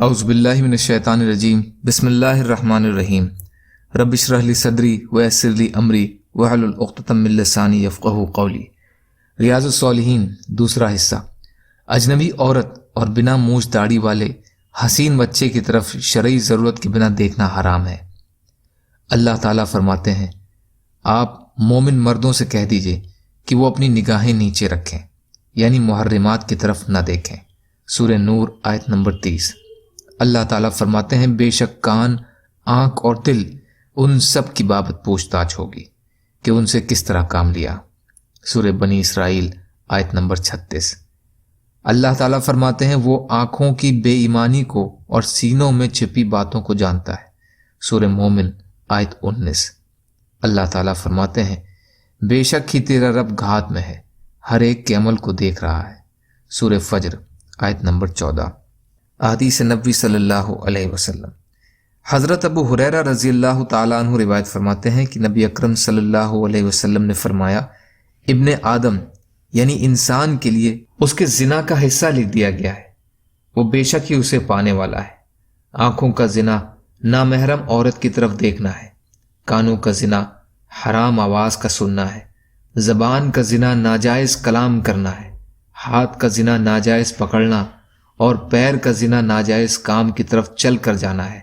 اعوذ باللہ من الشیطان الرجیم بسم اللہ الرحمن الرحیم رب اشرح لی صدری ویسر لی امری واحلل عقدۃ من لسانی یفقہوا قولی۔ ریاض الصالحین دوسرا حصہ۔ اجنبی عورت اور بنا مونچھ داڑھی والے حسین بچے کی طرف شرعی ضرورت کے بنا دیکھنا حرام ہے۔ اللہ تعالیٰ فرماتے ہیں، آپ مومن مردوں سے کہہ دیجئے کہ وہ اپنی نگاہیں نیچے رکھیں، یعنی محرمات کی طرف نہ دیکھیں۔ سورہ نور آیت نمبر 30۔ اللہ تعالیٰ فرماتے ہیں، بے شک کان، آنکھ اور دل ان سب کی بابت پوچھ تاچھ ہوگی کہ ان سے کس طرح کام لیا۔ سورہ بنی اسرائیل آیت نمبر 36۔ اللہ تعالیٰ فرماتے ہیں، وہ آنکھوں کی بے ایمانی کو اور سینوں میں چھپی باتوں کو جانتا ہے۔ سورہ مومن آیت 19۔ اللہ تعالیٰ فرماتے ہیں، بے شک ہی تیرا رب گھات میں ہے، ہر ایک کے عمل کو دیکھ رہا ہے۔ سورہ فجر آیت نمبر 14۔ احادیث نبوی صلی اللہ علیہ وسلم۔ حضرت ابو ہریرہ رضی اللہ تعالیٰ عنہ روایت فرماتے ہیں کہ نبی اکرم صلی اللہ علیہ وسلم نے فرمایا، ابن آدم یعنی انسان کے لیے اس کے زنا کا حصہ لکھ دیا گیا ہے، وہ بے شک ہی اسے پانے والا ہے۔ آنکھوں کا زنا نامحرم عورت کی طرف دیکھنا ہے، کانوں کا زنا حرام آواز کا سننا ہے، زبان کا زنا ناجائز کلام کرنا ہے، ہاتھ کا زنا ناجائز پکڑنا اور پیر کا زنا ناجائز کام کی طرف چل کر جانا ہے،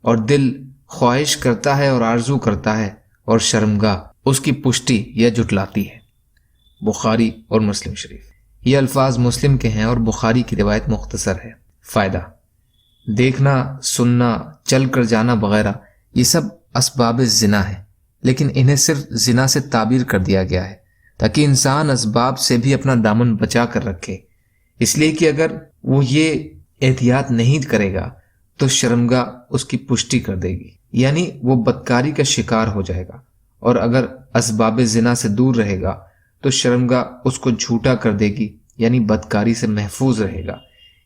اور دل خواہش کرتا ہے اور آرزو کرتا ہے، اور شرمگاہ اس کی پشتی یا جھٹلاتی ہے۔ بخاری اور مسلم شریف۔ یہ الفاظ مسلم کے ہیں اور بخاری کی روایت مختصر ہے۔ فائدہ: دیکھنا، سننا، چل کر جانا وغیرہ یہ سب اسباب زنا ہے، لیکن انہیں صرف زنا سے تعبیر کر دیا گیا ہے تاکہ انسان اسباب سے بھی اپنا دامن بچا کر رکھے، اس لیے کہ اگر وہ یہ احتیاط نہیں کرے گا تو شرمگاہ اس کی پشتی کر دے گی، یعنی وہ بدکاری کا شکار ہو جائے گا، اور اگر اسباب زنا سے دور رہے گا تو شرمگاہ اس کو جھوٹا کر دے گی، یعنی بدکاری سے محفوظ رہے گا۔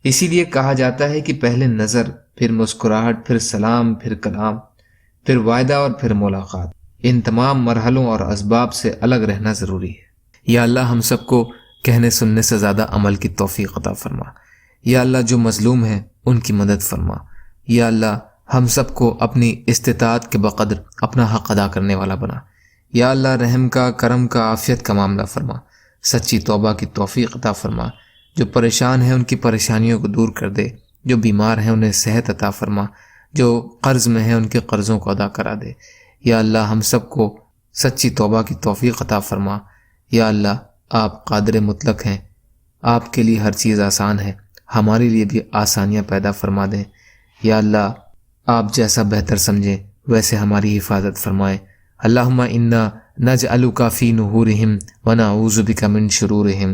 اسی لیے کہا جاتا ہے کہ پہلے نظر، پھر مسکراہٹ، پھر سلام، پھر کلام، پھر وعدہ اور پھر ملاقات، ان تمام مرحلوں اور اسباب سے الگ رہنا ضروری ہے۔ یا اللہ ہم سب کو کہنے سننے سے زیادہ عمل کی توفیق عطا فرما۔ یا اللہ جو مظلوم ہیں ان کی مدد فرما۔ یا اللہ ہم سب کو اپنی استطاعت کے بقدر اپنا حق ادا کرنے والا بنا۔ یا اللہ رحم کا، کرم کا، عافیت کا معاملہ فرما، سچی توبہ کی توفیق عطا فرما۔ جو پریشان ہیں ان کی پریشانیوں کو دور کر دے، جو بیمار ہیں انہیں صحت عطا فرما، جو قرض میں ہیں ان کے قرضوں کو ادا کرا دے۔ یا اللہ ہم سب کو سچی توبہ کی توفیق عطا فرما۔ یا اللہ آپ قادر مطلق ہیں، آپ کے لیے ہر چیز آسان ہے، ہمارے لیے بھی آسانیاں پیدا فرما دیں۔ یا اللہ آپ جیسا بہتر سمجھیں ویسے ہماری حفاظت فرمائیں۔ اللہم انا نجعلک فی نحورہم ونعوذ بک من شرورہم،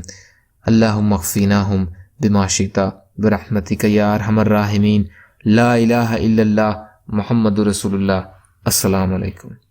اللہم اکفیناہم بما شئت برحمتک یا ارحم الراحمین۔ لا الہ الا اللہ محمد رسول اللہ۔ السلام علیکم۔